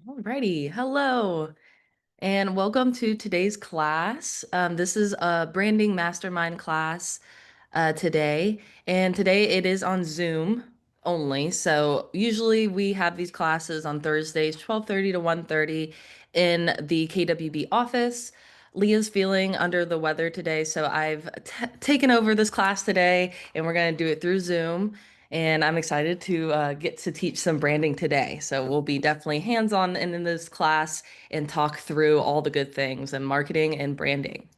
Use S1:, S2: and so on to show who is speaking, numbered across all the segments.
S1: Alrighty, hello, and welcome to today's class. This is a branding mastermind class today, and today it is on Zoom only. So usually we have these classes on Thursdays, 12:30 to 1:30 in the KWB office. Leah's feeling under the weather today, so I've taken over this class today, and we're going to do it through Zoom. And I'm excited to get to teach some branding today. So we'll be definitely hands-on in this class and talk through all the good things in marketing and branding.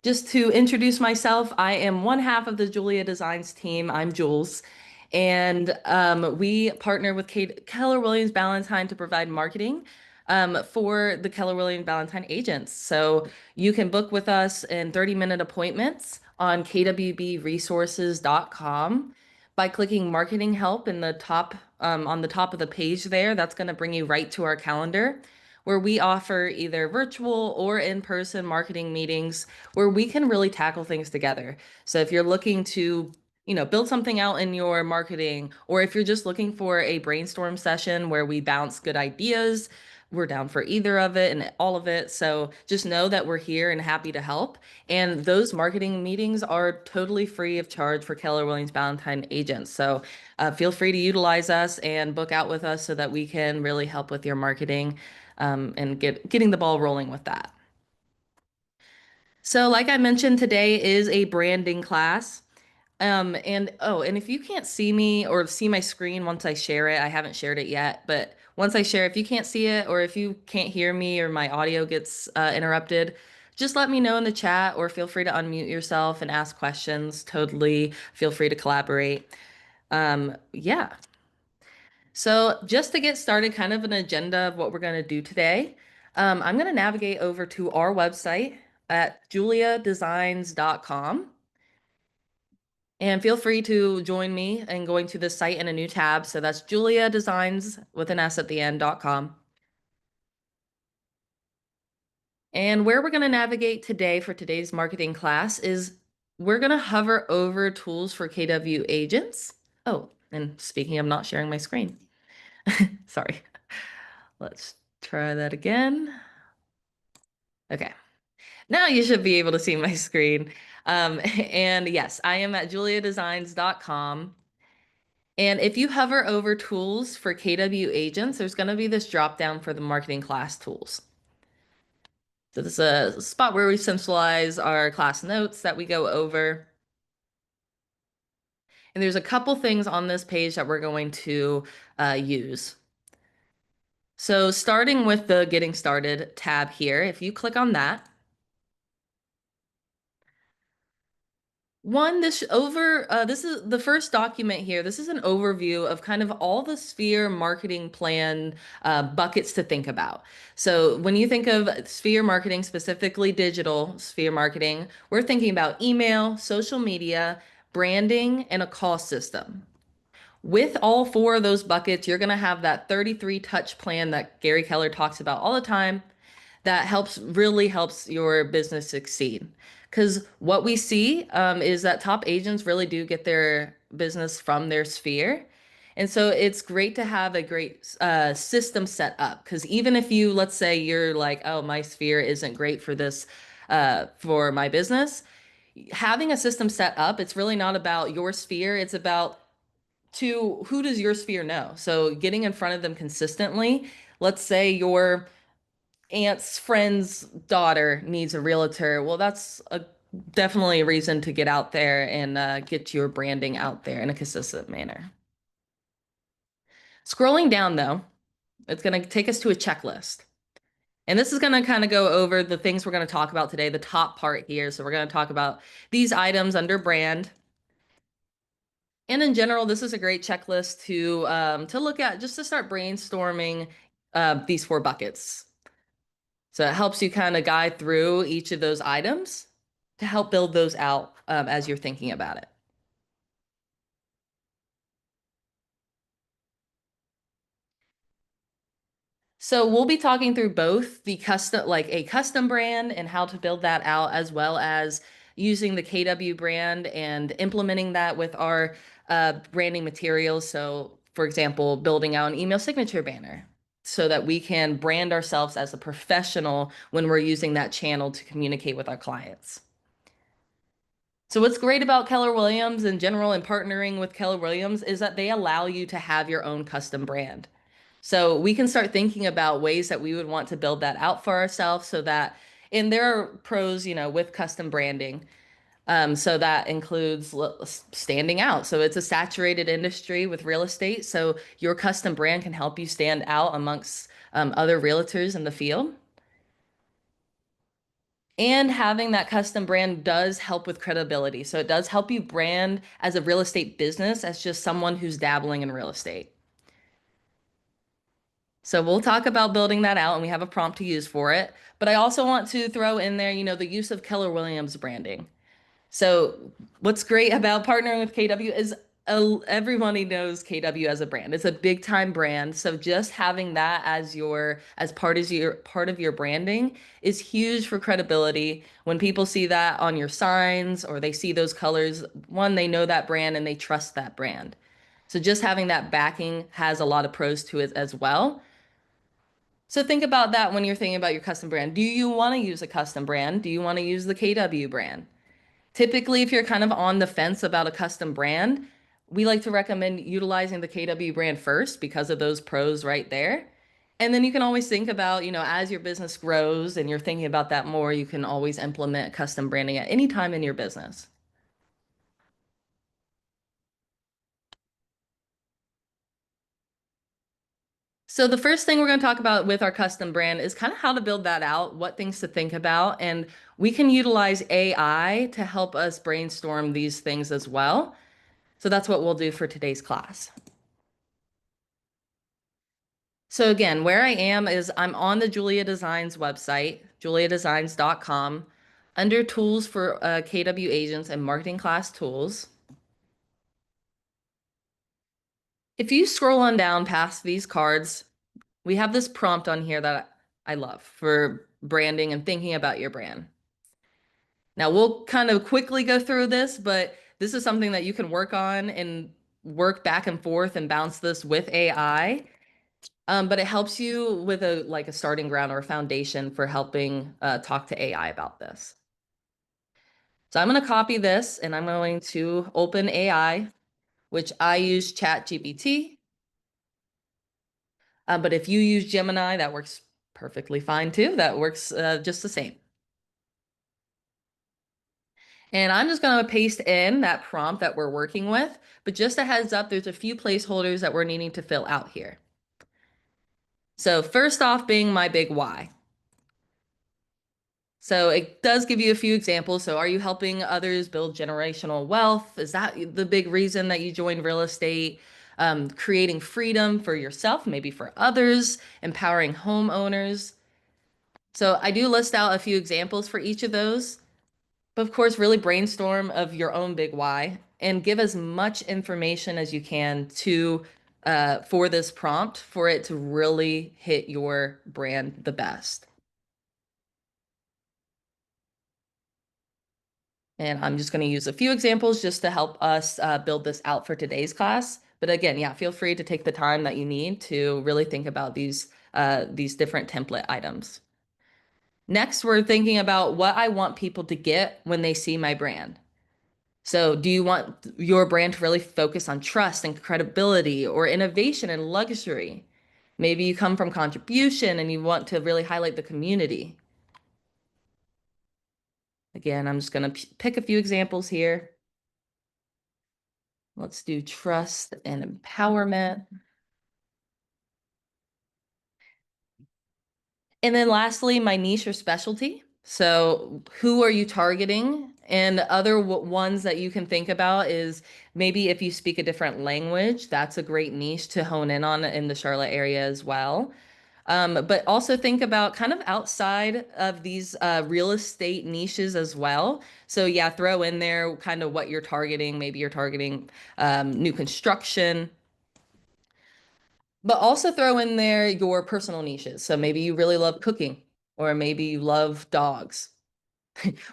S1: Just to introduce myself, I am one half of the JuLeah Designs team. I'm Jules. And we partner with Keller Williams Ballantyne to provide marketing for the Keller Williams Ballantyne agents. So you can book with us in 30-minute appointments on kwbresources.com by clicking marketing help in the top on the top of the page there. That's going to bring you right to our calendar where we offer either virtual or in-person marketing meetings where we can really tackle things together. So if you're looking to, build something out in your marketing, or if you're just looking for a brainstorm session where we bounce good ideas, we're down for either of it and all of it. So just know that we're here and happy to help. And those marketing meetings are totally free of charge for Keller Williams Ballantyne agents. So feel free to utilize us and book out with us so that we can really help with your marketing and getting the ball rolling with that. So like I mentioned, today is a branding class. And if you can't see me or see my screen once I share it, I haven't shared it yet, but once I share, if you can't see it or if you can't hear me or my audio gets interrupted, just let me know in the chat or feel free to unmute yourself and ask questions. Totally feel free to collaborate. Yeah. So just to get started, kind of an agenda of what we're going to do today, I'm going to navigate over to our website at juliadesigns.com. And feel free to join me in going to the site in a new tab. So that's juliadesigns with an S at the end.com. And where we're going to navigate today for today's marketing class is we're going to hover over tools for KW agents. Oh, and speaking of not sharing my screen, sorry. Let's try that again. Okay. Now you should be able to see my screen. And yes, I am at juliadesigns.com. And if you hover over tools for KW agents, there's going to be this drop down for the marketing class tools. So this is a spot where we centralize our class notes that we go over. And there's a couple things on this page that we're going to use. So starting with the Getting Started tab here, if you click on that, this is the first document here. This is an overview of kind of all the Sphere marketing plan buckets to think about. So when you think of Sphere marketing, specifically digital Sphere marketing, we're thinking about email, social media, branding, and a call system. With all four of those buckets, you're going to have that 33 touch plan that Gary Keller talks about all the time that really helps your business succeed. Because what we see is that top agents really do get their business from their sphere. And so it's great to have a great system set up. Because even if you, let's say you're like, oh, my sphere isn't great for this, for my business, having a system set up, it's really not about your sphere. It's about who does your sphere know? So getting in front of them consistently. Let's say your aunt's friend's daughter needs a realtor. Well, that's definitely a reason to get out there and get your branding out there in a consistent manner. Scrolling down though, it's going to take us to a checklist. And this is going to kind of go over the things we're going to talk about today, the top part here. So we're going to talk about these items under brand. And in general, this is a great checklist to look at just to start brainstorming these four buckets. So it helps you kind of guide through each of those items to help build those out as you're thinking about it. So we'll be talking through both the custom, like a custom brand and how to build that out, as well as using the KW brand and implementing that with our branding materials. So for example, building out an email signature banner so that we can brand ourselves as a professional when we're using that channel to communicate with our clients. So what's great about Keller Williams in general and partnering with Keller Williams is that they allow you to have your own custom brand. So we can start thinking about ways that we would want to build that out for ourselves so that, and there are pros, with custom branding. So that includes standing out. So it's a saturated industry with real estate. So your custom brand can help you stand out amongst other realtors in the field. And having that custom brand does help with credibility. So it does help you brand as a real estate business as just someone who's dabbling in real estate. So we'll talk about building that out and we have a prompt to use for it. But I also want to throw in there, the use of Keller Williams branding. So what's great about partnering with KW is everybody knows KW as a brand. It's a big time brand. So just having that as part of your branding is huge for credibility. When people see that on your signs or they see those colors, one, they know that brand and they trust that brand. So just having that backing has a lot of pros to it as well. So think about that when you're thinking about your custom brand. Do you want to use a custom brand? Do you want to use the KW brand? Typically, if you're kind of on the fence about a custom brand, we like to recommend utilizing the KW brand first because of those pros right there. And then you can always think about, as your business grows and you're thinking about that more, you can always implement custom branding at any time in your business. So the first thing we're going to talk about with our custom brand is kind of how to build that out, what things to think about, and we can utilize AI to help us brainstorm these things as well. So that's what we'll do for today's class. So again, where I am is I'm on the JuLeah Designs website, juliadesigns.com, under tools for KW agents and marketing class tools. If you scroll on down past these cards, we have this prompt on here that I love for branding and thinking about your brand. Now we'll kind of quickly go through this, but this is something that you can work on and work back and forth and bounce this with AI. But it helps you with a starting ground or a foundation for helping talk to AI about this. So I'm going to copy this and I'm going to open AI, which I use ChatGPT. But if you use Gemini, that works perfectly fine too. That works just the same. And I'm just going to paste in that prompt that we're working with. But just a heads up, there's a few placeholders that we're needing to fill out here. So first off being my big why. So it does give you a few examples. So are you helping others build generational wealth? Is that the big reason that you joined real estate? Creating freedom for yourself, maybe for others, empowering homeowners. So I do list out a few examples for each of those. But of course, really brainstorm of your own big why and give as much information as you can to for this prompt for it to really hit your brand the best. And I'm just going to use a few examples just to help us build this out for today's class. But again, yeah, feel free to take the time that you need to really think about these different template items. Next, we're thinking about what I want people to get when they see my brand. So do you want your brand to really focus on trust and credibility or innovation and luxury? Maybe you come from contribution and you want to really highlight the community. Again, I'm just going to pick a few examples here. Let's do trust and empowerment. And then lastly, my niche or specialty. So who are you targeting? And other ones that you can think about is maybe if you speak a different language, that's a great niche to hone in on in the Charlotte area as well. But also think about kind of outside of these real estate niches as well. So yeah, throw in there kind of what you're targeting. Maybe you're targeting new construction, but also throw in there your personal niches. So maybe you really love cooking, or maybe you love dogs.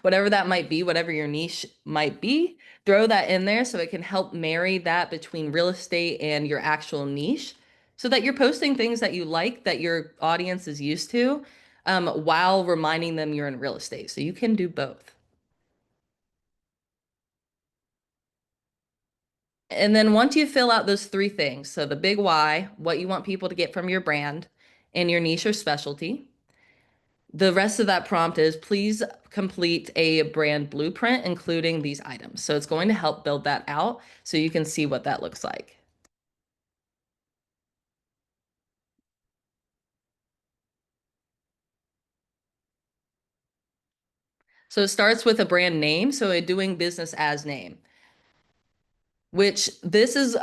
S1: Whatever that might be, whatever your niche might be, throw that in there so it can help marry that between real estate and your actual niche so that you're posting things that you like, that your audience is used to, while reminding them you're in real estate. So you can do both. And then once you fill out those three things, so the big why, what you want people to get from your brand, and your niche or specialty, the rest of that prompt is please complete a brand blueprint, including these items. So it's going to help build that out so you can see what that looks like. So it starts with a brand name, so a doing business as name, which this is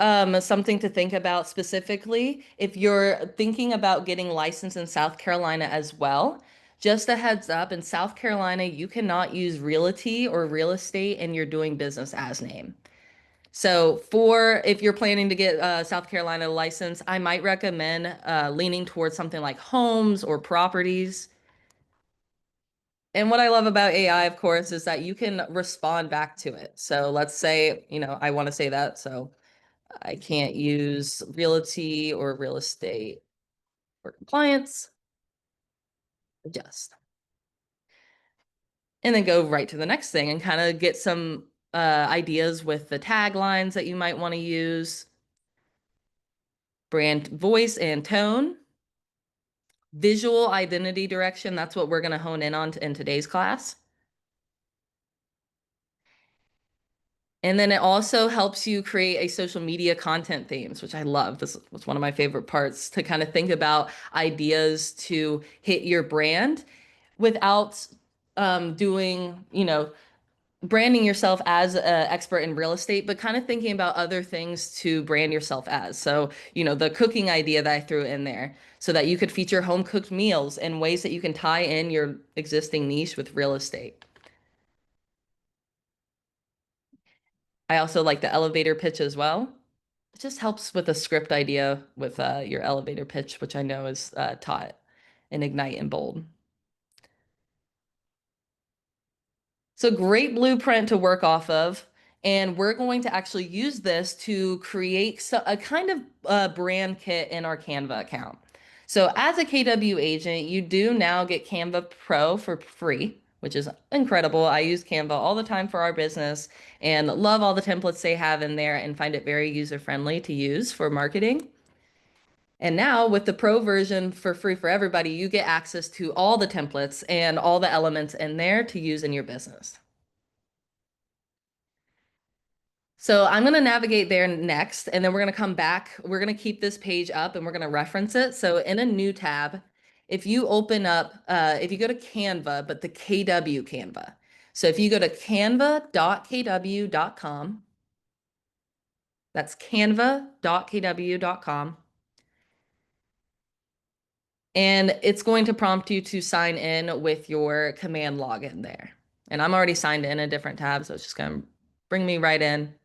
S1: something to think about specifically if you're thinking about getting licensed in South Carolina as well. Just a heads up, in South Carolina, you cannot use realty or real estate in your doing business as name. So for if you're planning to get a South Carolina license, I might recommend leaning towards something like homes or properties. And what I love about AI, of course, is that you can respond back to it. So let's say, I want to say that, so I can't use realty or real estate for compliance. Adjust. And then go right to the next thing and kind of get some ideas with the taglines that you might want to use, brand voice and tone, visual identity direction. That's what we're going to hone in on in today's class. And then it also helps you create a social media content themes, which I love. This was one of my favorite parts to kind of think about ideas to hit your brand without doing, branding yourself as an expert in real estate, but kind of thinking about other things to brand yourself as. So, the cooking idea that I threw in there so that you could feature home cooked meals and ways that you can tie in your existing niche with real estate. I also like the elevator pitch as well. It just helps with a script idea with your elevator pitch, which I know is taught in Ignite and Bold. So great blueprint to work off of. And we're going to actually use this to create a kind of brand kit in our Canva account. So as a KW agent, you do now get Canva Pro for free, which is incredible. I use Canva all the time for our business and love all the templates they have in there and find it very user-friendly to use for marketing. And now with the pro version for free for everybody, you get access to all the templates and all the elements in there to use in your business. So I'm going to navigate there next, and then we're going to come back. We're going to keep this page up and we're going to reference it. So in a new tab, if you open up, if you go to Canva, but the KW Canva. So if you go to canva.kw.com, that's canva.kw.com. And it's going to prompt you to sign in with your command login there. And I'm already signed in a different tab, so it's just going to bring me right in.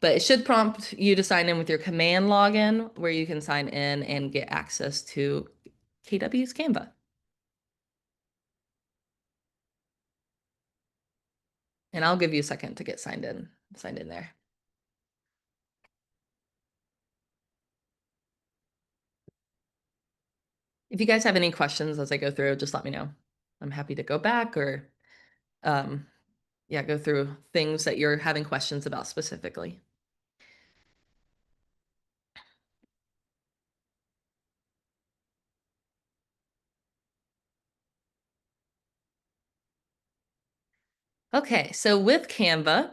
S1: But it should prompt you to sign in with your command login where you can sign in and get access to KW's Canva. And I'll give you a second to get signed in there. If you guys have any questions as I go through, just let me know. I'm happy to go back or um, yeah, go through things that you're having questions about specifically. Okay, so with Canva,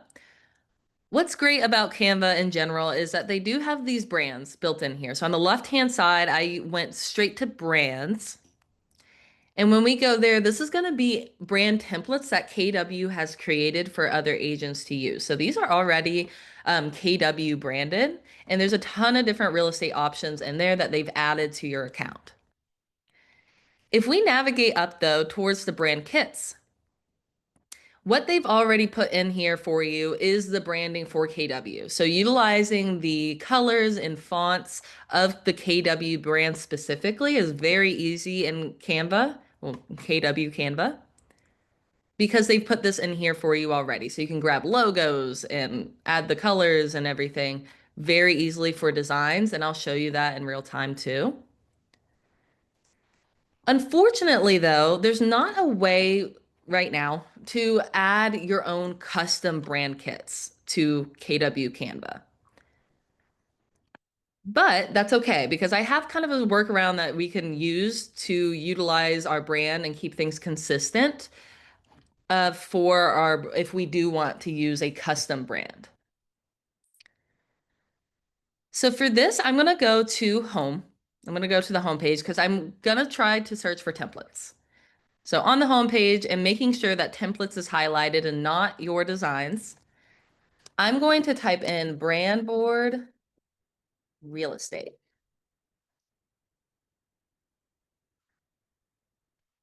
S1: what's great about Canva in general is that they do have these brands built in here. So on the left-hand side, I went straight to brands. And when we go there, this is going to be brand templates that KW has created for other agents to use. So these are already KW branded, and there's a ton of different real estate options in there that they've added to your account. If we navigate up though towards the brand kits, what they've already put in here for you is the branding for KW. So utilizing the colors and fonts of the KW brand specifically is very easy in Canva, well, KW Canva, because they've put this in here for you already. So you can grab logos and add the colors and everything very easily for designs, and I'll show you that in real time too. Unfortunately, though, there's not a way right now to add your own custom brand kits to KW Canva. But that's okay because I have kind of a workaround that we can use to utilize our brand and keep things consistent for our if we do want to use a custom brand. So for this, I'm going to go to home. I'm going to go to the home page because I'm going to try to search for templates. So on the home page and making sure that templates is highlighted and not your designs, I'm going to type in brand board real estate.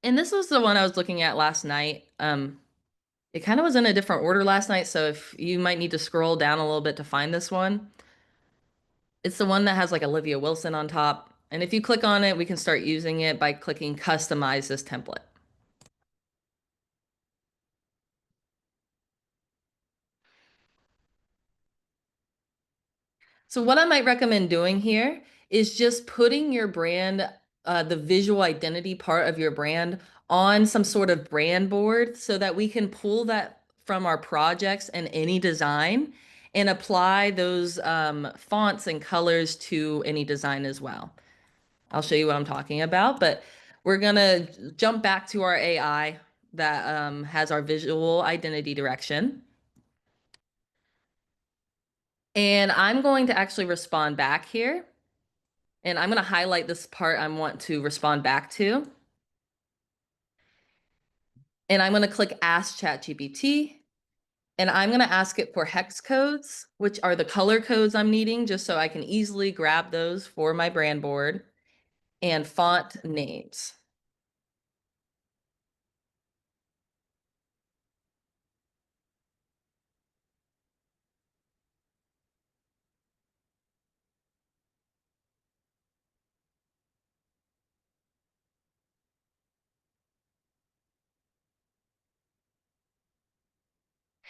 S1: And this was the one I was looking at last night. It kind of was in a different order last night, so if you might need to scroll down a little bit to find this one. It's the one that has like Olivia Wilson on top. And if you click on it, we can start using it by clicking customize this template. So what I might recommend doing here is just putting your brand, the visual identity part of your brand on some sort of brand board so that we can pull that from our projects and any design and apply those fonts and colors to any design as well. I'll show you what I'm talking about, but we're gonna jump back to our AI that has our visual identity direction. And I'm going to actually respond back here. And I'm going to highlight this part I want to respond back to. And I'm going to click Ask ChatGPT. And I'm going to ask it for hex codes, which are the color codes I'm needing, just so I can easily grab those for my brand board, and font names.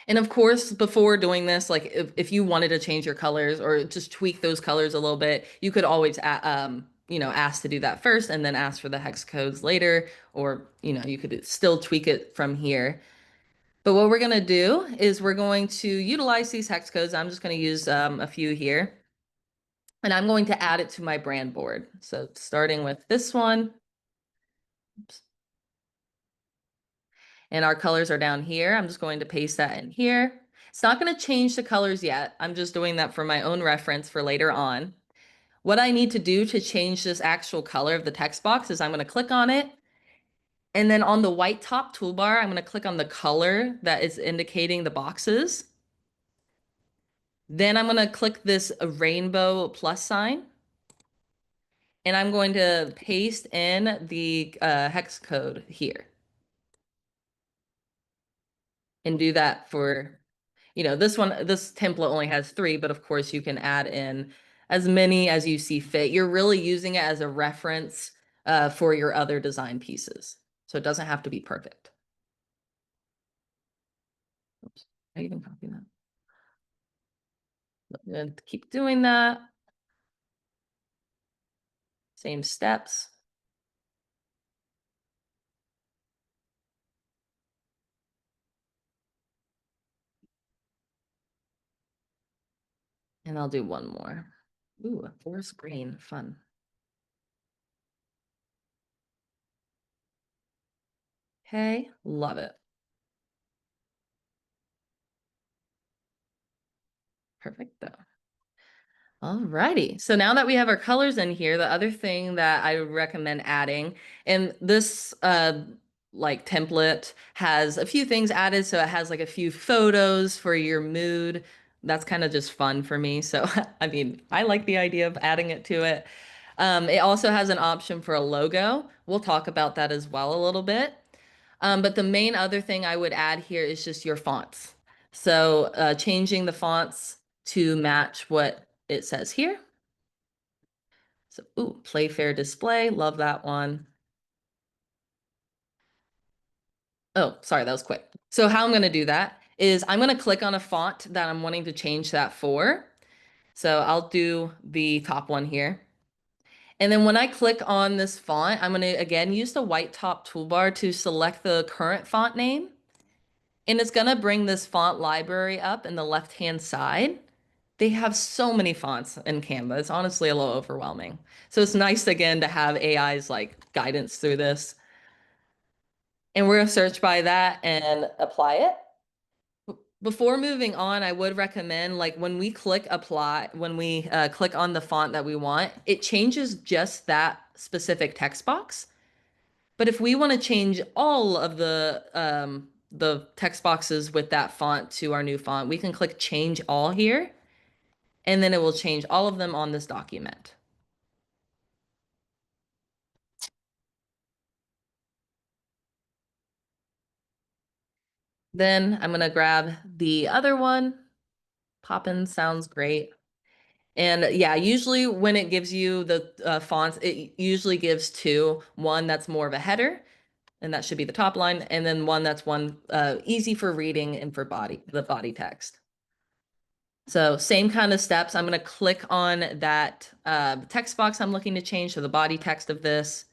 S1: And of course, before doing this, like if you wanted to change your colors or just tweak those colors a little bit, you could always, ask to do that first and then ask for the hex codes later, or, you could still tweak it from here. But what we're going to do is we're going to utilize these hex codes. I'm just going to use a few here. And I'm going to add it to my brand board. So starting with this one. Oops. And our colors are down here. I'm just going to paste that in here. It's not going to change the colors yet. I'm just doing that for my own reference for later on. What I need to do to change this actual color of the text box is I'm going to click on it. And then on the white top toolbar, I'm going to click on the color that is indicating the boxes. Then I'm going to click this rainbow plus sign. And I'm going to paste in the hex code here. And do that for, this template only has 3, but of course you can add in as many as you see fit. You're really using it as a reference for your other design pieces. So it doesn't have to be perfect. Oops, I even copy that. And keep doing that. Same steps. And I'll do one more. Ooh, a forest green, fun. Okay, love it. Perfect though. Alrighty. So now that we have our colors in here, the other thing that I would recommend adding, and this like template has a few things added. So it has like a few photos for your mood. That's kind of just fun for me. So I mean, I like the idea of adding it to it. It also has an option for a logo. We'll talk about that as well a little bit. But the main other thing I would add here is just your fonts. So changing the fonts to match what it says here. So, ooh, Playfair display, love that one. Oh, sorry, that was quick. So how I'm going to do that is I'm going to click on a font that I'm wanting to change that for. So I'll do the top one here. And then when I click on this font, I'm going to again use the white top toolbar to select the current font name. And it's going to bring this font library up in the left-hand side. They have so many fonts in Canva. It's honestly a little overwhelming. So it's nice again to have AI's like guidance through this. And we're going to search by that and apply it. Before moving on, I would recommend like when we click apply, when we click on the font that we want, it changes just that specific text box. But if we want to change all of the text boxes with that font to our new font, we can click change all here, and then it will change all of them on this document. Then I'm going to grab the other one. Poppin sounds great. And yeah, usually when it gives you the fonts, it usually gives two. One that's more of a header, and that should be the top line, and then one that's easy for reading and for the body text. So same kind of steps. I'm going to click on that text box I'm looking to change to the body text of this.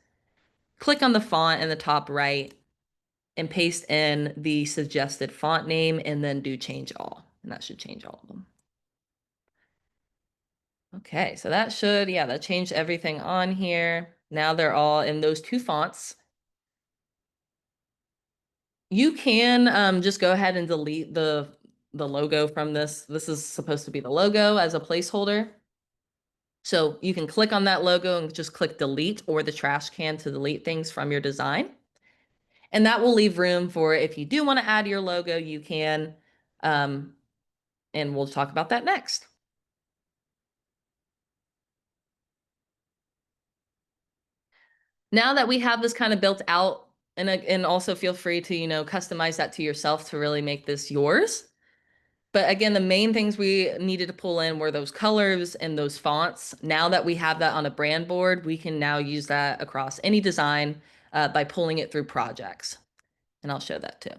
S1: Click on the font in the top right and paste in the suggested font name and then do change all. And that should change all of them. Okay, so that should, yeah, that changed everything on here. Now they're all in those two fonts. You can just go ahead and delete the logo from this. This is supposed to be the logo as a placeholder. So you can click on that logo and just click delete or the trash can to delete things from your design. And that will leave room for if you do want to add your logo, you can. And we'll talk about that next. Now that we have this kind of built out, and also feel free to, customize that to yourself to really make this yours. But again, the main things we needed to pull in were those colors and those fonts. Now that we have that on a brand board, we can now use that across any design by pulling it through projects. And I'll show that too.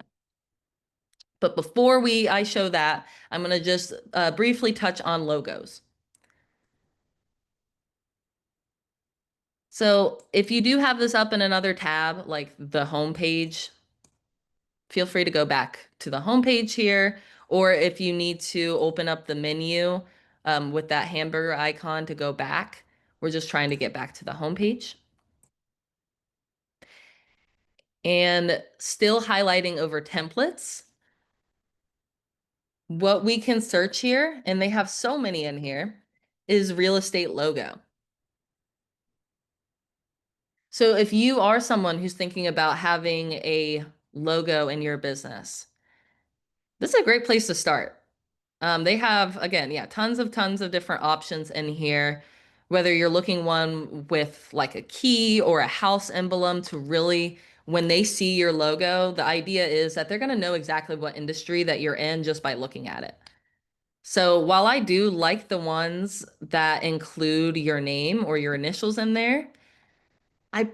S1: But before I show that, I'm going to just briefly touch on logos. So if you do have this up in another tab, like the home page, feel free to go back to the home page here. Or if you need to open up the menu with that hamburger icon to go back, we're just trying to get back to the home page. And still highlighting over templates. What we can search here, and they have so many in here, is real estate logo. So if you are someone who's thinking about having a logo in your business, this is a great place to start. They have, again, yeah, tons of different options in here, whether you're looking one with like a key or a house emblem to really, when they see your logo, the idea is that they're going to know exactly what industry that you're in just by looking at it. So while I do like the ones that include your name or your initials in there, I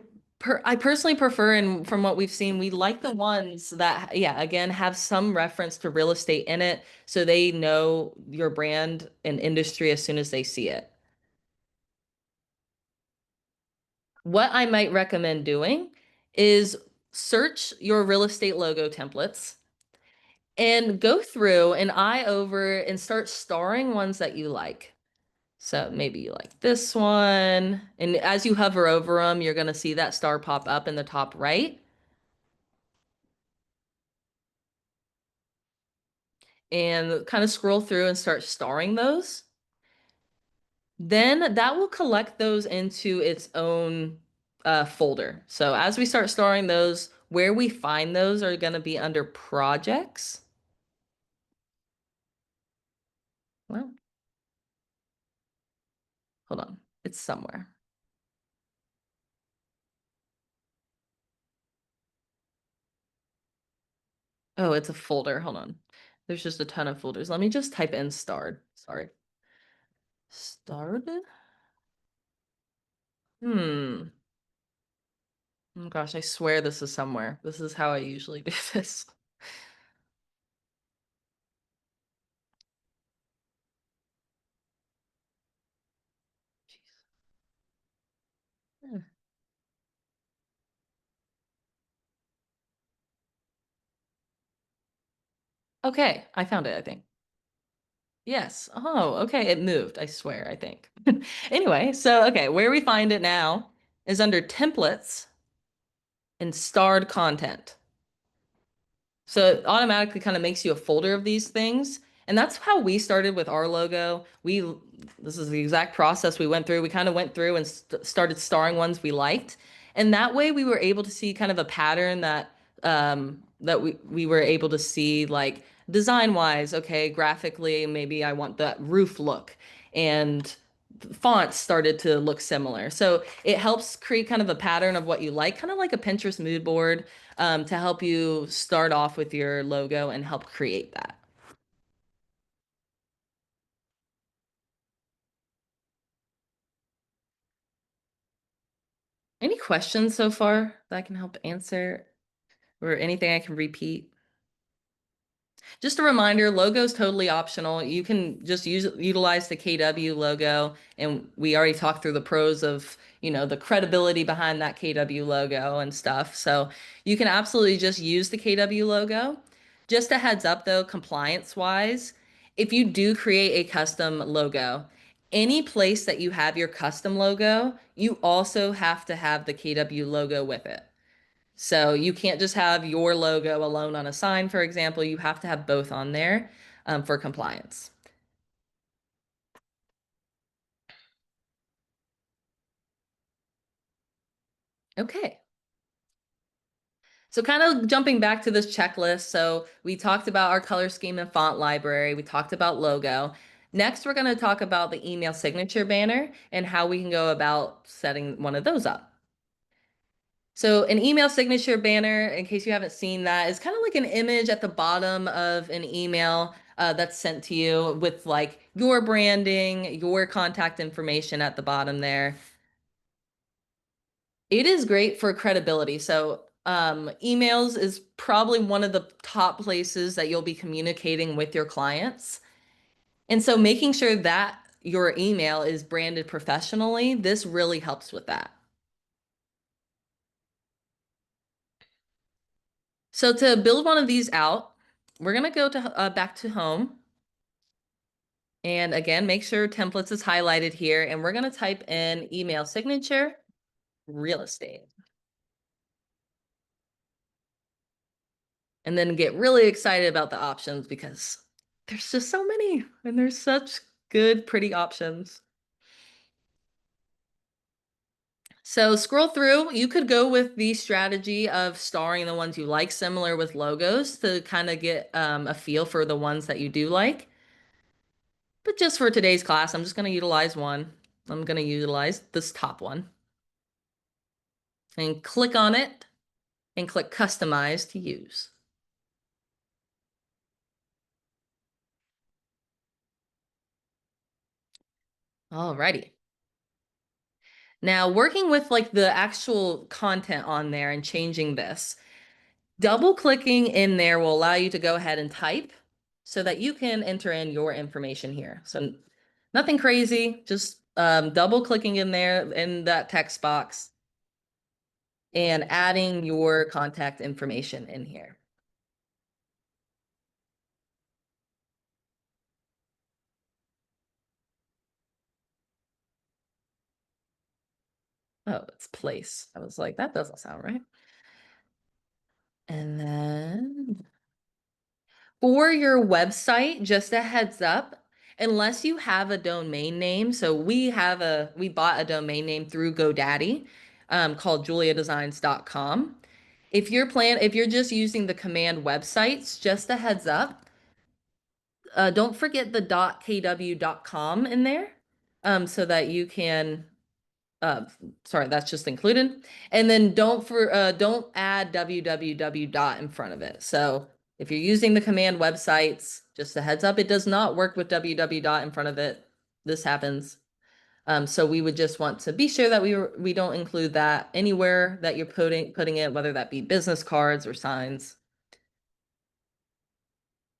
S1: I personally prefer, and from what we've seen, we like the ones that, yeah, again, have some reference to real estate in it, so they know your brand and industry as soon as they see it. What I might recommend doing is search your real estate logo templates and go through and eye over and start starring ones that you like. So maybe you like this one, and as you hover over them, you're going to see that star pop up in the top right. And kind of scroll through and start starring those. Then that will collect those into its own folder. So as we start starring those, where we find those are going to be under projects. Well, hold on. It's somewhere. Oh, it's a folder. Hold on. There's just a ton of folders. Let me just type in starred. Sorry. Starred? Hmm. Oh gosh, I swear this is somewhere. This is how I usually do this. Okay, I found it, I think. Yes. Oh, okay. It moved, I swear, I think. Anyway, so okay, where we find it now is under templates and starred content. So it automatically kind of makes you a folder of these things. And that's how we started with our logo. This is the exact process we went through. We kind of went through and started starring ones we liked. And that way we were able to see kind of a pattern that we were able to see like design wise, okay, graphically, maybe I want that roof look. And fonts started to look similar. So it helps create kind of a pattern of what you like, kind of like a Pinterest mood board, to help you start off with your logo and help create that. Any questions so far that I can help answer or anything I can repeat? Just a reminder, logo is totally optional. You can just utilize the KW logo, and we already talked through the pros of, the credibility behind that KW logo and stuff. So you can absolutely just use the KW logo. Just a heads up though, compliance wise, if you do create a custom logo, any place that you have your custom logo, you also have to have the KW logo with it. So you can't just have your logo alone on a sign, for example. You have to have both on there for compliance. Okay. So kind of jumping back to this checklist. So we talked about our color scheme and font library. We talked about logo. Next, we're going to talk about the email signature banner and how we can go about setting one of those up. So an email signature banner, in case you haven't seen that, is kind of like an image at the bottom of an email that's sent to you with like your branding, your contact information at the bottom there. It is great for credibility. So emails is probably one of the top places that you'll be communicating with your clients. And so making sure that your email is branded professionally, this really helps with that. So to build one of these out, we're going to go to back to home. And again, make sure templates is highlighted here. And we're going to type in email signature, real estate. And then get really excited about the options because there's just so many and there's such good, pretty options. So scroll through. You could go with the strategy of starring the ones you like, similar with logos to kind of get a feel for the ones that you do like. But just for today's class, I'm just going to utilize one. I'm going to utilize this top one and click on it and click customize to use. Alrighty. Now working with like the actual content on there and changing this, double clicking in there will allow you to go ahead and type so that you can enter in your information here. So nothing crazy, just double clicking in there in that text box and adding your contact information in here. Oh, it's place. I was like, that doesn't sound right. And then for your website, just a heads up, unless you have a domain name, so we bought a domain name through GoDaddy called juliadesigns.com. If you're just using the command websites, just a heads up, don't forget the .kw.com in there so that you can uh sorry, that's just included. And then don't add www dot in front of it. So if you're using the command websites, just a heads up, it does not work with www dot in front of it. This happens. So we would just want to be sure that we don't include that anywhere that you're putting it, whether that be business cards or signs.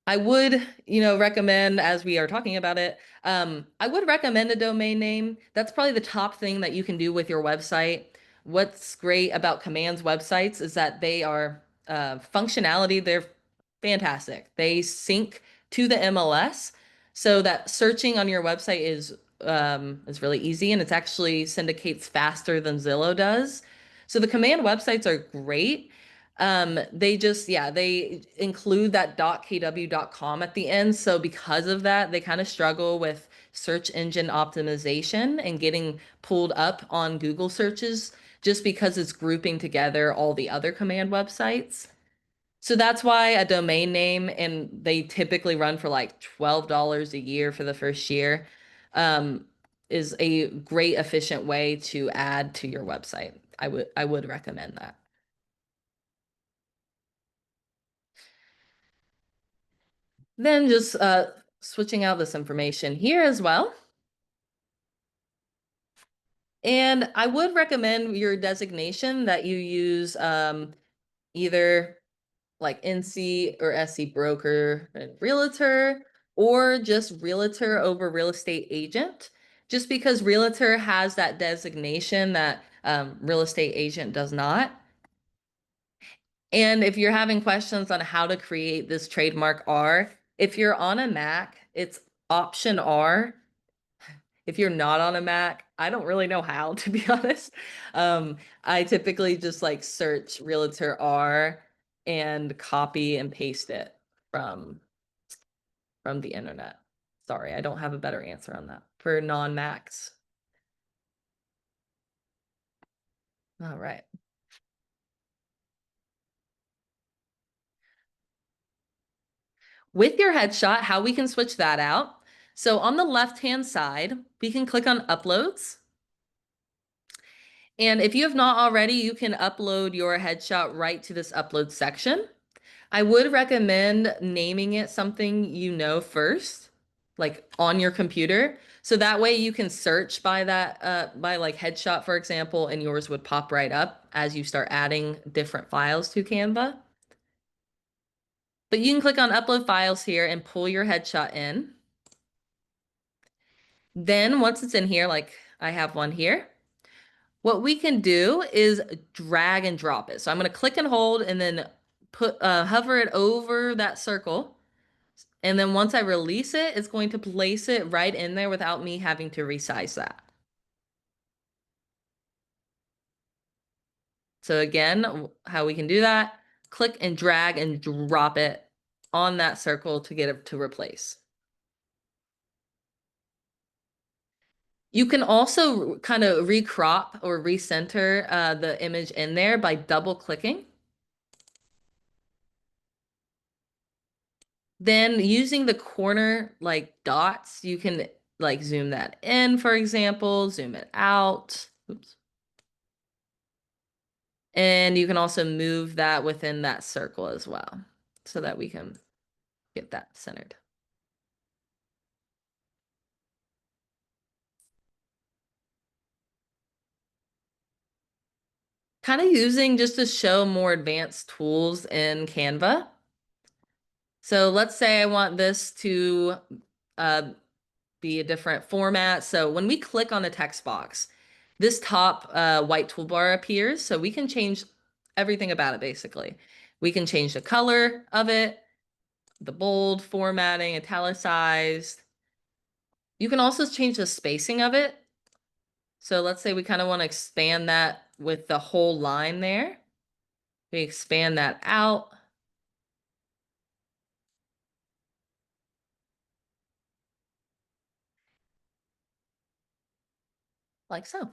S1: I would, recommend as we are talking about it, I would recommend a domain name. That's probably the top thing that you can do with your website. what's great about Command's websites is that they are functionality, they're fantastic. They sync to the MLS so that searching on your website is really easy, and it's actually syndicates faster than Zillow does. So the Command websites are great. They just, yeah, they include that .kw.com at the end. So because of that, they kind of struggle with search engine optimization and getting pulled up on Google searches just because it's grouping together all the other Command websites. So that's why a domain name, and they typically run for like $12 a year for the first year, um, is a great efficient way to add to your website. I would recommend that. Then just switching out this information here as well. And I would recommend your designation that you use either like NC or SC broker and realtor, or just realtor over real estate agent, just because realtor has that designation that real estate agent does not. And if you're having questions on how to create this trademark R, if you're on a Mac, it's Option R. If you're not on a Mac, I don't really know how, to be honest. I typically just like search Realtor R and copy and paste it from from the internet. Sorry, I don't have a better answer on that for non-Macs. All right. With your headshot, how we can switch that out. So on the left-hand side, we can click on Uploads. And if you have not already, you can upload your headshot right to this upload section. I would recommend naming it something you know first, like on your computer. So that way you can search by that, by like headshot, for example, and yours would pop right up as you start adding different files to Canva. But you can click on upload files here and pull your headshot in. Then once it's in here, like I have one here, what we can do is drag and drop it. So I'm going to click and hold and then hover it over that circle. And then once I release it, it's going to place it right in there without me having to resize that. So again, how we can do that, click and drag and drop it on that circle to get it to replace. You can also kind of recrop or recenter the image in there by double clicking. Then using the corner like dots, you can like zoom that in, for example, zoom it out. Oops. And you can also move that within that circle as well so that we can get that centered. Kind of using just to show more advanced tools in Canva. So let's say I want this to uh, be a different format. So when we click on the text box, this top white toolbar appears. So we can change everything about it basically. We can change the color of it, the bold, formatting, italicized. You can also change the spacing of it. So let's say we kind of want to expand that with the whole line there. We expand that out like so.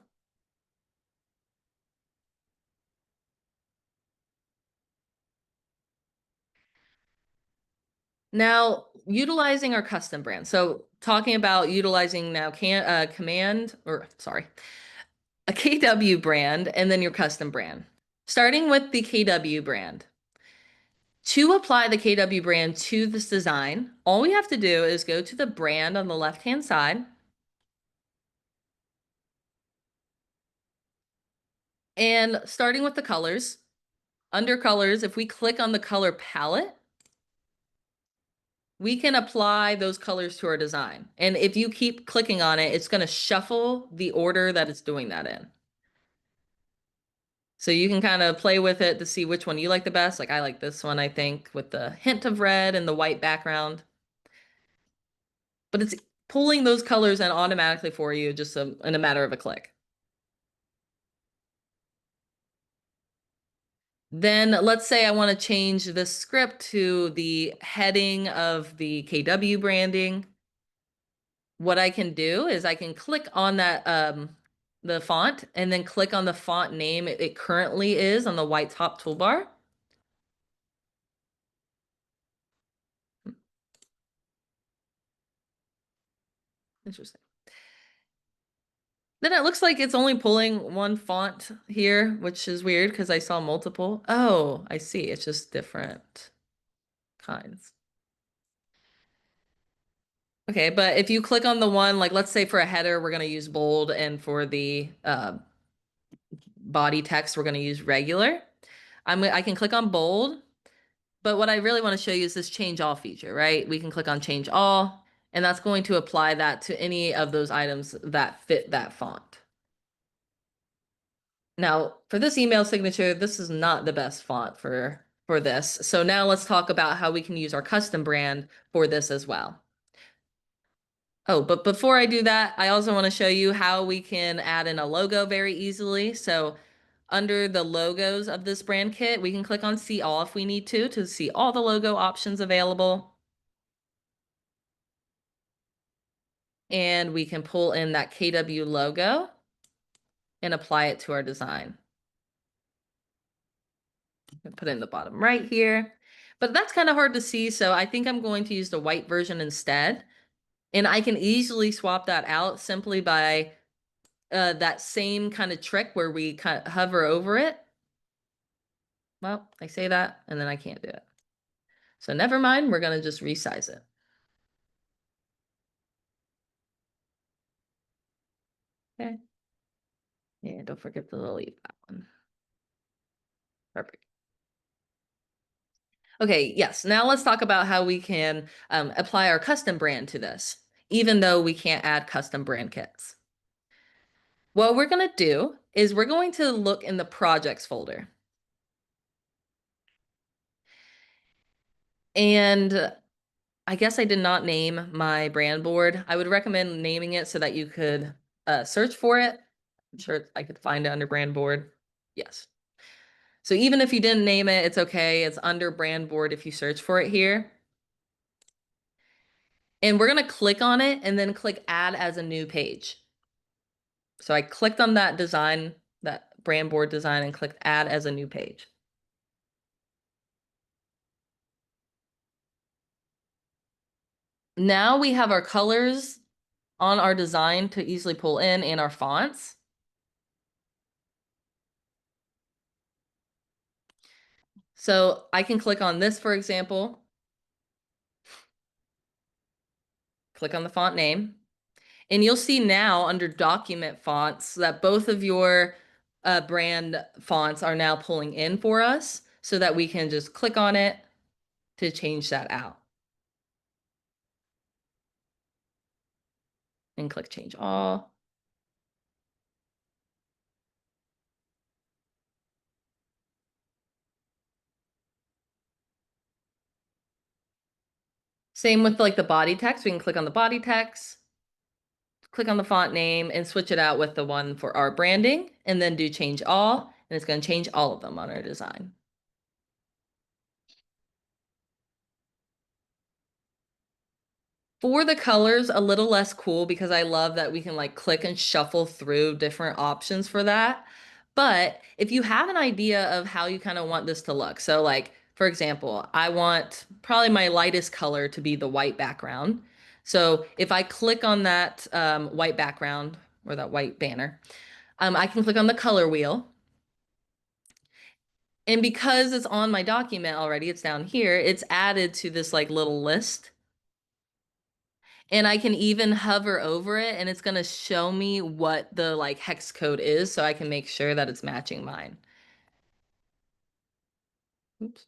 S1: Now, utilizing our custom brand. So talking about utilizing now command, or sorry, a KW brand and then your custom brand. Starting with the KW brand. To apply the KW brand to this design, all we have to do is go to the brand on the left-hand side. And starting with the colors, under colors, if we click on the color palette, we can apply those colors to our design. And if you keep clicking on it, it's going to shuffle the order that it's doing that in. So you can kind of play with it to see which one you like the best. Like I like this one, I think, with the hint of red and the white background. But it's pulling those colors in automatically for you just in a matter of a click. Then let's say I want to change the script to the heading of the KW branding. What I can do is I can click on that the font and then click on the font name it currently is on the white top toolbar. Interesting. Then it looks like it's only pulling one font here, which is weird because I saw multiple. Oh, I see. It's just different kinds. Okay, but if you click on the one, like let's say for a header, we're going to use bold, and for the body text, we're going to use regular. I can click on bold, but what I really want to show you is this change all feature, right? We can click on change all, and that's going to apply that to any of those items that fit that font. Now, for this email signature, this is not the best font for this. So now let's talk about how we can use our custom brand for this as well. Oh, but before I do that, I also want to show you how we can add in a logo very easily. So under the logos of this brand kit, we can click on see all if we need to see all the logo options available. And we can pull in that KW logo and apply it to our design. Put it in the bottom right here. But that's kind of hard to see, so I think I'm going to use the white version instead. And I can easily swap that out simply by that same kind of trick where we kind of hover over it. Well, I say that and then I can't do it. So never mind, we're going to just resize it. Okay. And don't forget to delete that one. Perfect. Okay, yes. Now let's talk about how we can apply our custom brand to this, even though we can't add custom brand kits. What we're going to do is we're going to look in the projects folder. And I guess I did not name my brand board. I would recommend naming it so that you could search for it. I'm sure I could find it under brand board. Yes. So even if you didn't name it, it's okay. It's under brand board if you search for it here. And we're going to click on it and then click add as a new page. So I clicked on that design, that brand board design, and clicked add as a new page. Now we have our colors on our design to easily pull in and our fonts. So I can click on this, for example, click on the font name, and you'll see now under document fonts that both of your brand fonts are now pulling in for us so that we can just click on it to change that out. And click change all. Same with like the body text. We can click on the body text, click on the font name, and switch it out with the one for our branding, and then do change all, and it's going to change all of them on our design. For the colors, a little less cool because I love that we can like click and shuffle through different options for that. But if you have an idea of how you kind of want this to look, so like, for example, I want probably my lightest color to be the white background. So if I click on that white background or that white banner, I can click on the color wheel. And because it's on my document already, it's down here, it's added to this like little list. And I can even hover over it and it's going to show me what the like hex code is so I can make sure that it's matching mine. Oops.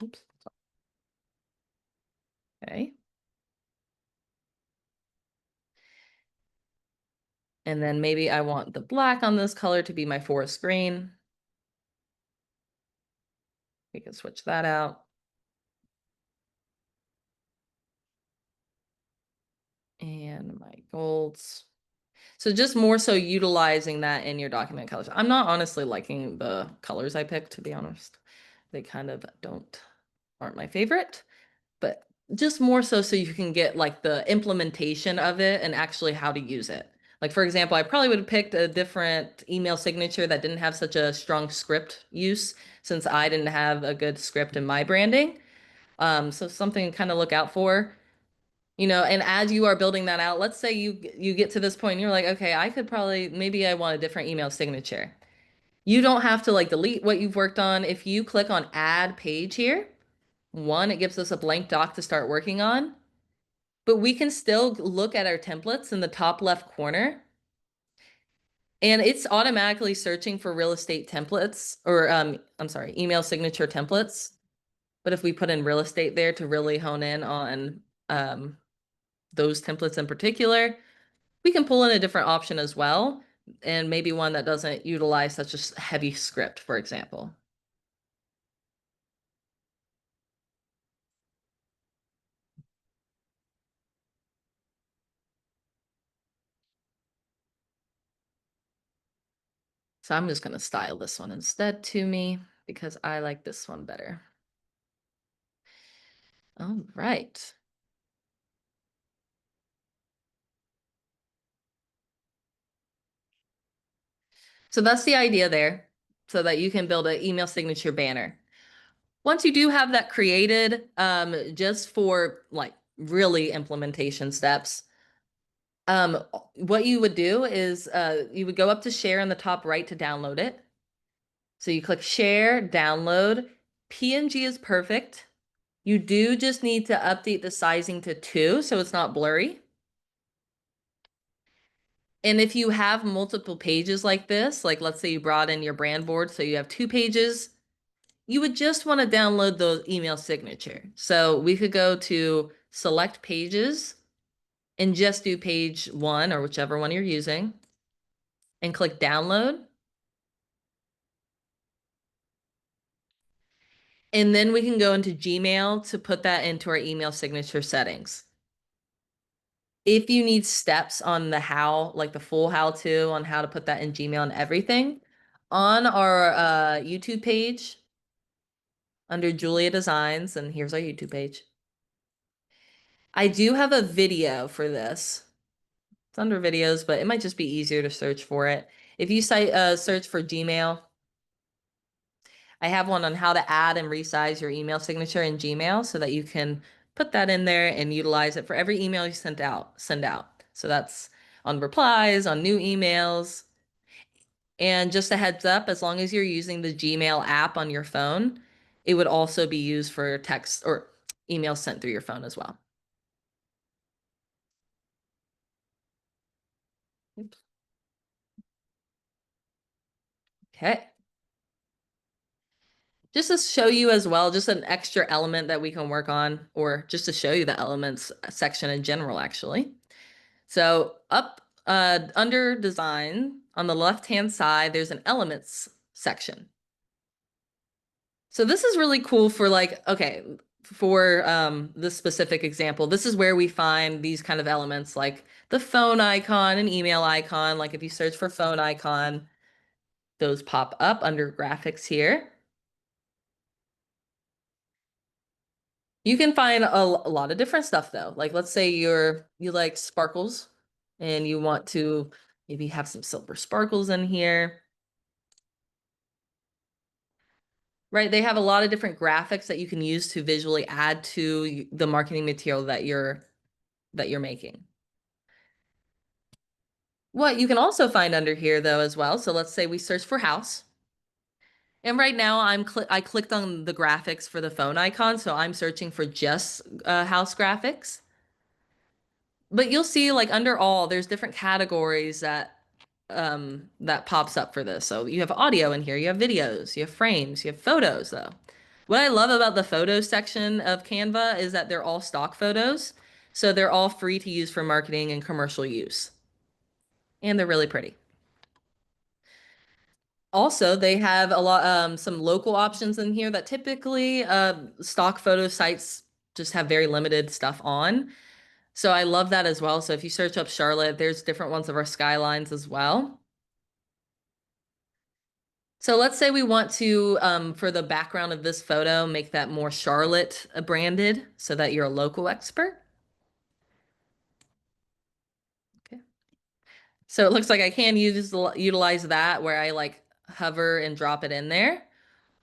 S1: Oops. Okay. And then maybe I want the black on this color to be my forest green. We can switch that out. And my golds. So just more so utilizing that in your document colors. I'm not honestly liking the colors I picked, to be honest. They kind of aren't my favorite, but just more so so you can get like the implementation of it and actually how to use it. Like for example, I probably would have picked a different email signature that didn't have such a strong script use since I didn't have a good script in my branding. So something to kind of look out for. And as you are building that out, let's say you get to this point and you're like, okay, I could probably maybe I want a different email signature. You don't have to like delete what you've worked on. If you click on add page here, one, it gives us a blank doc to start working on, but we can still look at our templates in the top left corner and it's automatically searching for real estate templates or I'm sorry, email signature templates. But if we put in real estate there to really hone in on um, those templates in particular, we can pull in a different option as well, and maybe one that doesn't utilize such a heavy script, for example. So I'm just going to style this one instead to me because I like this one better. All right. So that's the idea there, so that you can build an email signature banner. Once you do have that created, just for like really implementation steps, what you would do is you would go up to share in the top right to download it. So you click share, download. PNG is perfect. You do just need to update the sizing to 2 so it's not blurry. And if you have multiple pages like this, like let's say you brought in your brand board, so you have 2 pages, you would just want to download the email signature. So we could go to select pages and just do page 1 or whichever one you're using and click download. And then we can go into Gmail to put that into our email signature settings. If you need steps on the how, like the full how to on how to put that in Gmail and everything, on our YouTube page under JuLeah Designs, and here's our YouTube page. I do have a video for this. It's under videos, but it might just be easier to search for it. If you search for Gmail, I have one on how to add and resize your email signature in Gmail so that you can put that in there and utilize it for every email you send out. So that's on replies, on new emails. And just a heads up, as long as you're using the Gmail app on your phone, it would also be used for text or email sent through your phone as well. Oops. Okay. Just to show you as well, just an extra element that we can work on, or just to show you the elements section in general, actually. So up under design on the left-hand side, there's an elements section. So this is really cool for like, okay, for this specific example, this is where we find these kind of elements like the phone icon and email icon. Like if you search for phone icon, those pop up under graphics here. You can find a lot of different stuff though. Like let's say you like sparkles and you want to maybe have some silver sparkles in here. Right, they have a lot of different graphics that you can use to visually add to the marketing material that you're making. What you can also find under here though as well. So let's say we search for house. And right now I clicked on the graphics for the phone icon, so I'm searching for just house graphics. But you'll see like under all, there's different categories that pops up for this. So you have audio in here, you have videos, you have frames, you have photos though. What I love about the photos section of Canva is that they're all stock photos. So they're all free to use for marketing and commercial use. And they're really pretty. Also, they have a lot some local options in here that typically stock photo sites just have very limited stuff on. So I love that as well. So if you search up Charlotte, there's different ones of our skylines as well. So let's say we want to, for the background of this photo, make that more Charlotte branded so that you're a local expert. Okay. So it looks like I can utilize that where I like hover and drop it in there.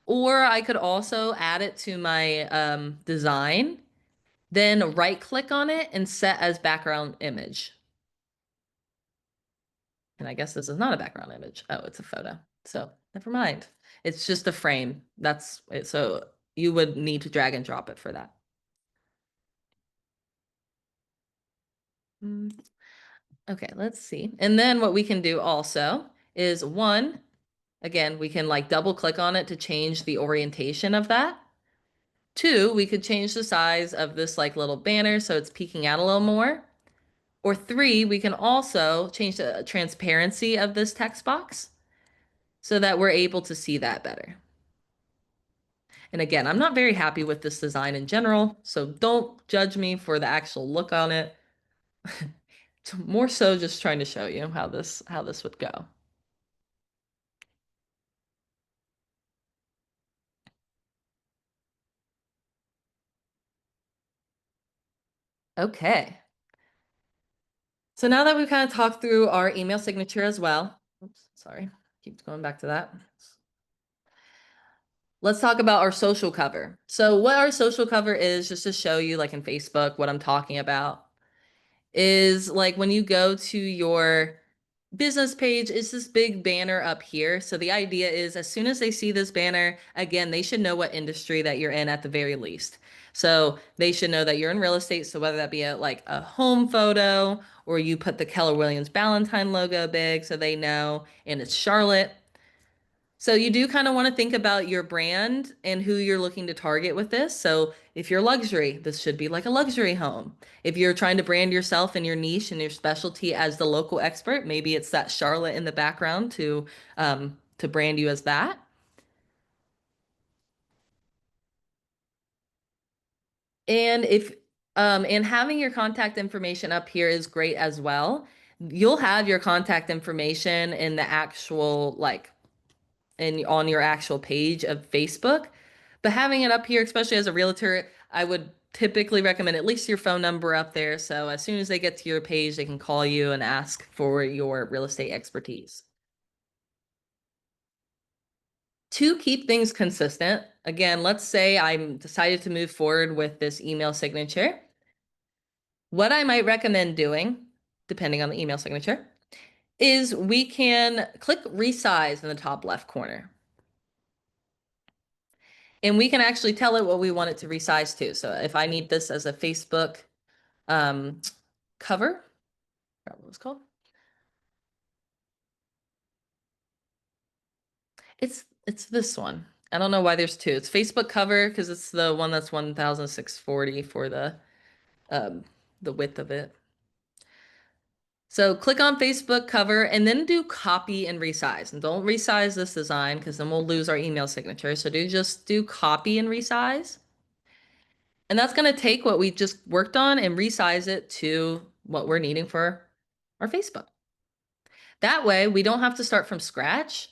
S1: Or I could also add it to my design, then right click on it and set as background image. And I guess this is not a background image. Oh, it's a photo. So never mind. It's just a frame. That's it. So you would need to drag and drop it for that. Mm, okay, let's see. And then what we can do also is one, again, we can like double click on it to change the orientation of that. Two, we could change the size of this like little banner so it's peeking out a little more. Or three, we can also change the transparency of this text box so that we're able to see that better. And again, I'm not very happy with this design in general, so don't judge me for the actual look on it. More so just trying to show you how this would go. Okay. So now that we've kind of talked through our email signature as well, oops, sorry, keeps going back to that. Let's talk about our social cover. So what our social cover is, just to show you like in Facebook, what I'm talking about is like when you go to your business page, it's this big banner up here. So the idea is as soon as they see this banner, again, they should know what industry that you're in at the very least. So they should know that you're in real estate. So whether that be like a home photo or you put the Keller Williams Ballantyne logo big so they know, and it's Charlotte. So you do kind of want to think about your brand and who you're looking to target with this. So if you're luxury, this should be like a luxury home. If you're trying to brand yourself and your niche and your specialty as the local expert, maybe it's that Charlotte in the background to brand you as that. And if and having your contact information up here is great as well. You'll have your contact information in the actual like and on your actual page of Facebook. But having it up here, especially as a realtor, I would typically recommend at least your phone number up there. So as soon as they get to your page, they can call you and ask for your real estate expertise. To keep things consistent, again, let's say I'm decided to move forward with this email signature. What I might recommend doing, depending on the email signature, is we can click resize in the top left corner. And we can actually tell it what we want it to resize to. So if I need this as a Facebook um, cover, what it was called. It's this one. I don't know why there's two. It's Facebook cover because it's the one that's 1,640 for um, the width of it. So click on Facebook cover and then do copy and resize. And don't resize this design because then we'll lose our email signature. So just do copy and resize. And that's going to take what we just worked on and resize it to what we're needing for our Facebook. That way, we don't have to start from scratch.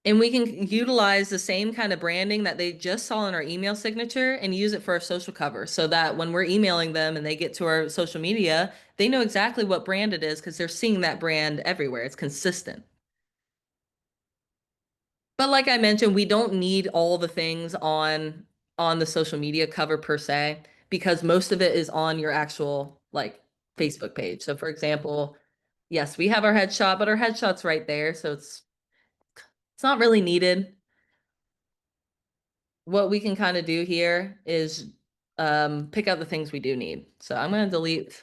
S1: And we can utilize the same kind of branding that they just saw in our email signature and use it for our social cover so that when we're emailing them and they get to our social media, they know exactly what brand it is because they're seeing that brand everywhere. It's consistent. But like I mentioned, we don't need all the things on the social media cover per se because most of it is on your actual like Facebook page. So for example, yes, we have our headshot, but our headshot's right there, so it's not really needed. What we can kind of do here is pick out the things we do need. So I'm going to delete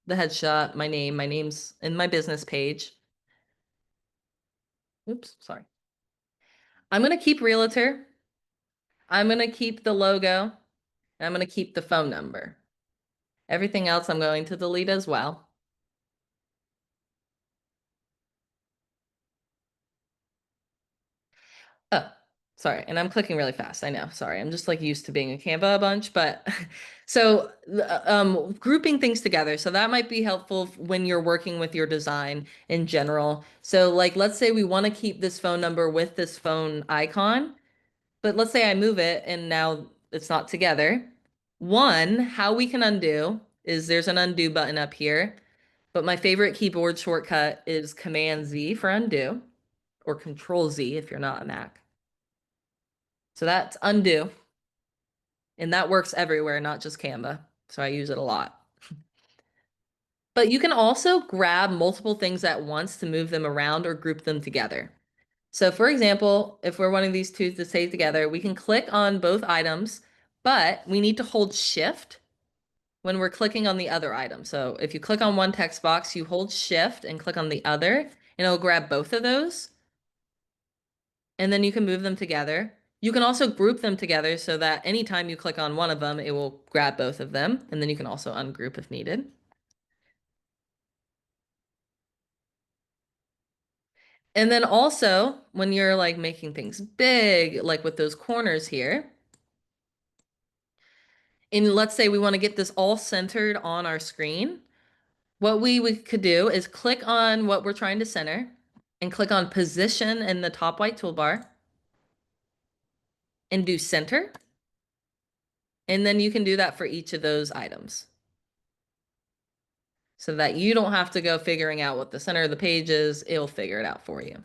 S1: the headshot, my name. My name's in my business page. Oops, sorry. I'm going to keep realtor. I'm going to keep the logo. And I'm going to keep the phone number. Everything else I'm going to delete as well. Oh, sorry. And I'm clicking really fast. I know. Sorry. I'm just like used to being a Canva a bunch, but so grouping things together. So that might be helpful when you're working with your design in general. So like let's say we want to keep this phone number with this phone icon, but let's say I move it and now it's not together. One, how we can undo is there's an undo button up here, but my favorite keyboard shortcut is Command Z for undo or Control Z if you're not a Mac. So that's undo. And that works everywhere, not just Canva. So I use it a lot. But you can also grab multiple things at once to move them around or group them together. So for example, if we're wanting these two to stay together, we can click on both items, but we need to hold shift when we're clicking on the other item. So if you click on one text box, you hold shift and click on the other, and it'll grab both of those. And then you can move them together. You can also group them together so that anytime you click on one of them, it will grab both of them. And then you can also ungroup if needed. And then also when you're like making things big, like with those corners here, and let's say we want to get this all centered on our screen, what we could do is click on what we're trying to center and click on position in the top white toolbar and do center. And then you can do that for each of those items so that you don't have to go figuring out what the center of the page is. It'll figure it out for you.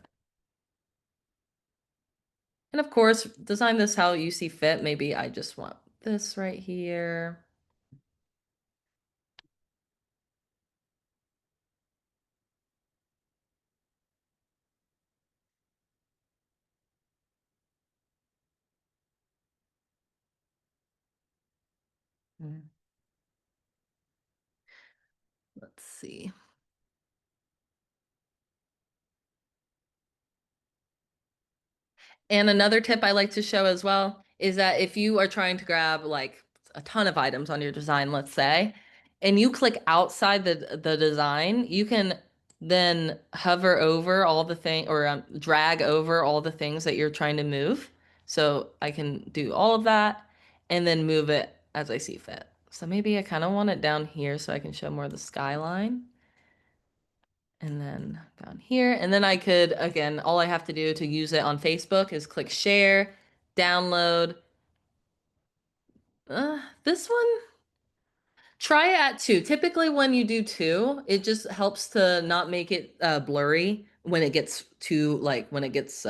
S1: And of course, design this how you see fit. Maybe I just want this right here. Hmm. Let's see. And another tip I like to show as well is that if you are trying to grab like a ton of items on your design, let's say, and you click outside the design, you can then hover over all the thing or drag over all the things that you're trying to move. So I can do all of that and then move it as I see fit. So maybe I kind of want it down here so I can show more of the skyline. And then down here, and then I could, again, all I have to do to use it on Facebook is click share, download. This one, try it at two. Typically when you do two, it just helps to not make it blurry when it gets too, like when it gets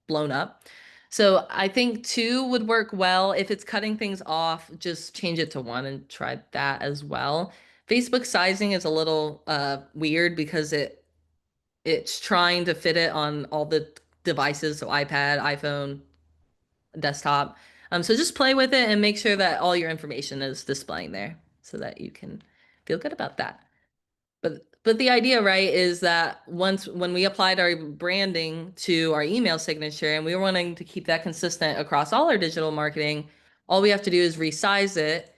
S1: blown up. So I think two would work well. If it's cutting things off, just change it to one and try that as well. Facebook sizing is a little weird because it's trying to fit it on all the devices, so iPad, iPhone, desktop. So just play with it and make sure that all your information is displaying there so that you can feel good about that. But the idea, right, is that once when we applied our branding to our email signature and we were wanting to keep that consistent across all our digital marketing, all we have to do is resize it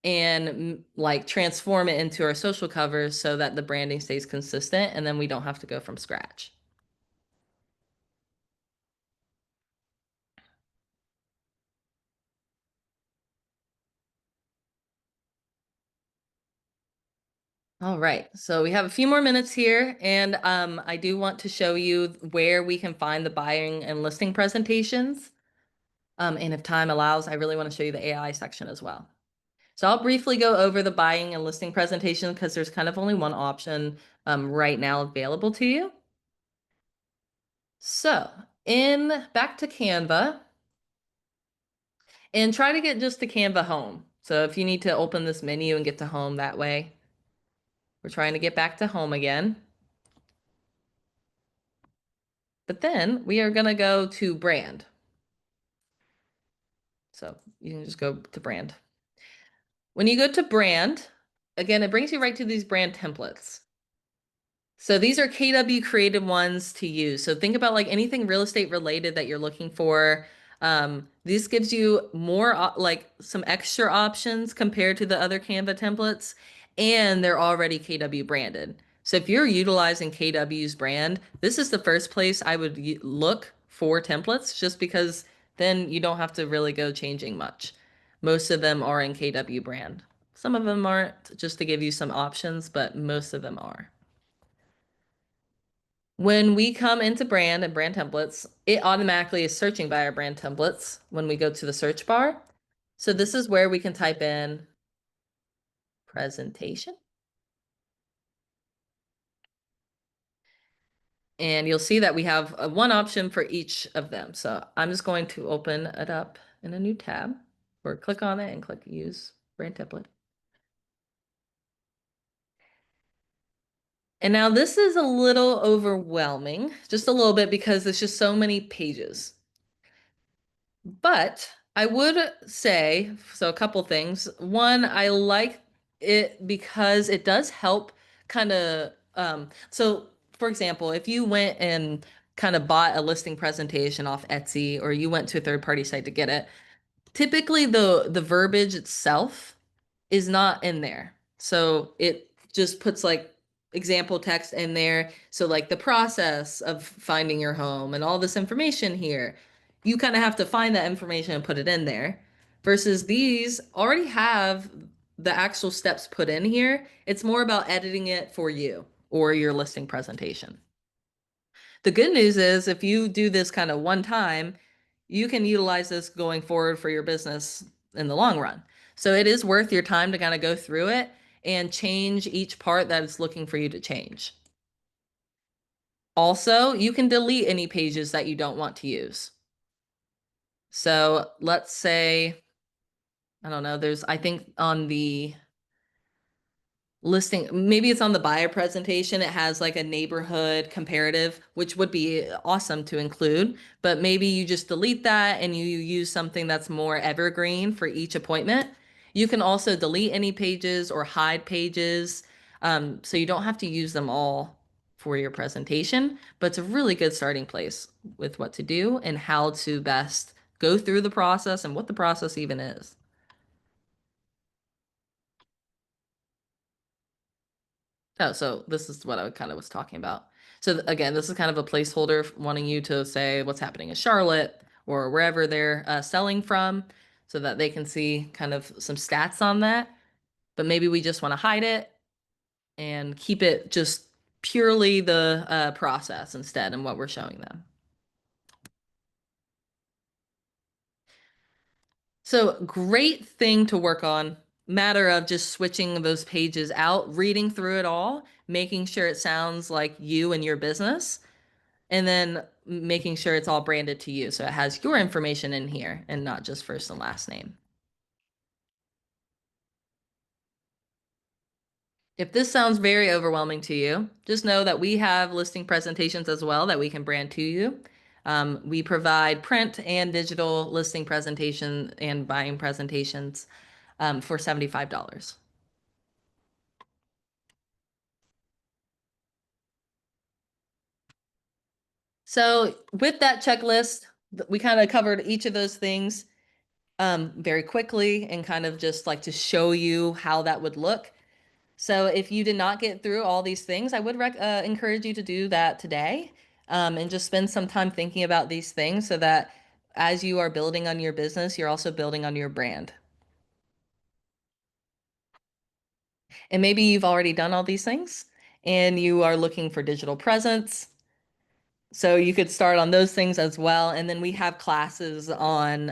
S1: and like transform it into our social covers so that the branding stays consistent and then we don't have to go from scratch. All right, so we have a few more minutes here, and I do want to show you where we can find the buying and listing presentations. And if time allows, I really want to show you the AI section as well. So I'll briefly go over the buying and listing presentation because there's kind of only one option right now available to you. So in back to Canva and try to get just to Canva home. So if you need to open this menu and get to home that way, we're trying to get back to home again. But then we are going to go to brand. So you can just go to brand. When you go to brand, again, it brings you right to these brand templates. So these are KW created ones to use. So think about like anything real estate related that you're looking for. This gives you more like some extra options compared to the other Canva templates, and they're already KW branded. So if you're utilizing KW's brand, this is the first place I would look for templates just because then you don't have to really go changing much. Most of them are in KW brand. Some of them aren't, just to give you some options, but most of them are. When we come into brand and brand templates, it automatically is searching by our brand templates when we go to the search bar. So this is where we can type in presentation. And you'll see that we have one option for each of them. So I'm just going to open it up in a new tab or click on it and click use brand template. And now this is a little overwhelming, just a little bit because there's just so many pages. But I would say, so a couple things. One, I like it because it does help kind of, so for example, if you went and kind of bought a listing presentation off Etsy or you went to a third-party site to get it, typically the verbiage itself is not in there. So it just puts like example text in there. So like the process of finding your home and all this information here, you kind of have to find that information and put it in there. Versus these already have the actual steps put in here. It's more about editing it for you or your listing presentation. The good news is if you do this kind of one time, you can utilize this going forward for your business in the long run. So it is worth your time to kind of go through it and change each part that it's looking for you to change. Also, you can delete any pages that you don't want to use. So let's say, I don't know, I think on the listing, maybe it's on the buyer presentation, it has like a neighborhood comparative, which would be awesome to include, but maybe you just delete that and you use something that's more evergreen for each appointment. You can also delete any pages or hide pages, so you don't have to use them all for your presentation, but it's a really good starting place with what to do and how to best go through the process and what the process even is. Oh, so this is what I kind of was talking about. So again, this is kind of a placeholder wanting you to say what's happening in Charlotte or wherever they're selling from so that they can see kind of some stats on that. But maybe we just want to hide it and keep it just purely the process instead and what we're showing them. So great thing to work on. Matter of just switching those pages out, reading through it all, making sure it sounds like you and your business, and then making sure it's all branded to you. So it has your information in here and not just first and last name. If this sounds very overwhelming to you, just know that we have listing presentations as well that we can brand to you. We provide print and digital listing presentation and buying presentations for $75. So with that checklist, we kind of covered each of those things very quickly and kind of just like to show you how that would look. So if you did not get through all these things, I would encourage you to do that today and just spend some time thinking about these things so that as you are building on your business, you're also building on your brand. And maybe you've already done all these things and you are looking for digital presence. So you could start on those things as well. And then we have classes on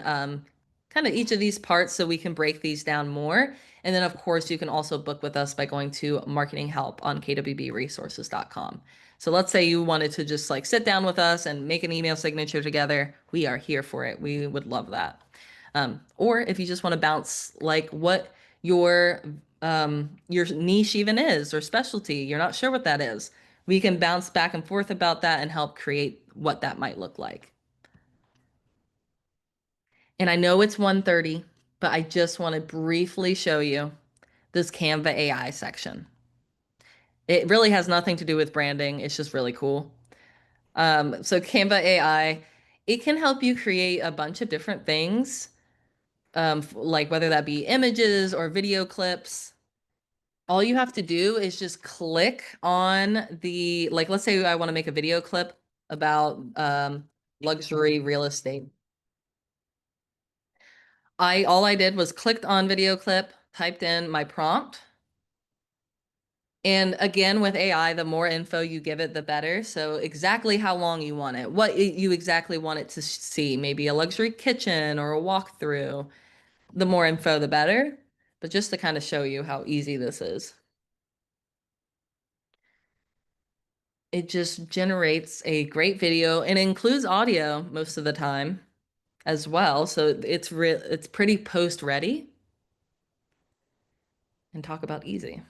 S1: kind of each of these parts so we can break these down more. And then, of course, you can also book with us by going to marketing help on kwbresources.com. So let's say you wanted to just like sit down with us and make an email signature together. We are here for it. We would love that. Or if you just want to bounce like what your niche even is or specialty, you're not sure what that is. We can bounce back and forth about that and help create what that might look like. And I know it's 1:30, but I just want to briefly show you this Canva AI section. It really has nothing to do with branding. It's just really cool. So Canva AI, it can help you create a bunch of different things, like whether that be images or video clips. All you have to do is just click on like, let's say I want to make a video clip about luxury real estate. All I did was clicked on video clip, typed in my prompt. And again, with AI, the more info you give it, the better. So exactly how long you want it, you exactly want it to see, maybe a luxury kitchen or a walkthrough. The more info, the better. But just to kind of show you how easy this is, it just generates a great video and includes audio most of the time as well. So it's pretty post ready, and talk about easy.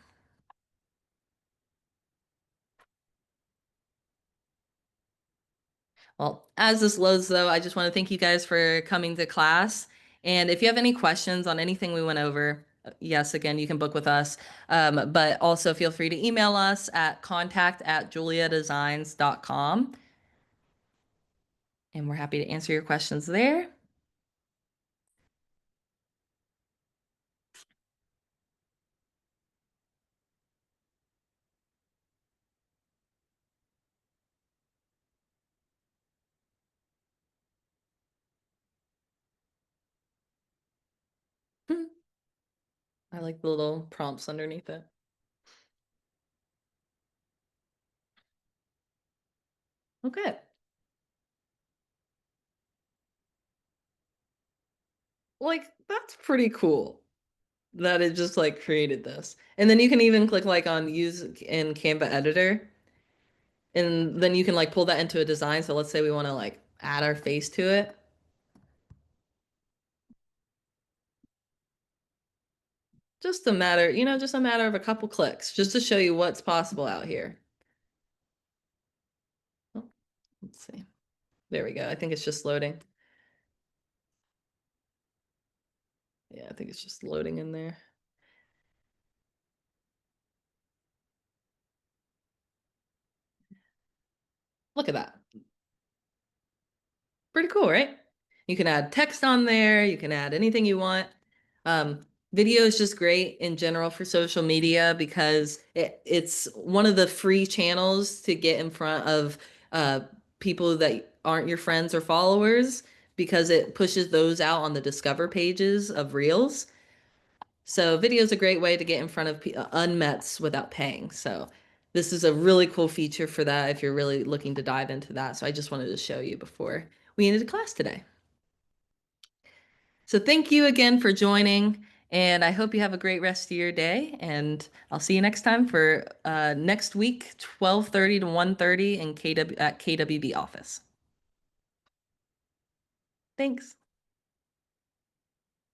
S1: Well, as this loads though, I just want to thank you guys for coming to class. And if you have any questions on anything we went over, yes, again, you can book with us. But also feel free to email us at contact@juliadesigns.com. And we're happy to answer your questions there. Hmm. I like the little prompts underneath it. Okay. Like, that's pretty cool that it just like created this. And then you can even click like on use in Canva editor, and then you can like pull that into a design. So let's say we want to like add our face to it. Just a matter, just a matter of a couple clicks, just to show you what's possible out here. Oh, let's see. There we go. I think it's just loading. Yeah, I think it's just loading in there. Look at that. Pretty cool, right? You can add text on there. You can add anything you want. Video is just great in general for social media because it's one of the free channels to get in front of uh, people that aren't your friends or followers, because it pushes those out on the discover pages of Reels. So video is a great way to get in front of unmets without paying. So this is a really cool feature for that if you're really looking to dive into that. So I just wanted to show you before we ended class today. So thank you again for joining, and I hope you have a great rest of your day. And I'll see you next time for next week, 12:30 to 1:30 in KW at KWB office. Thanks.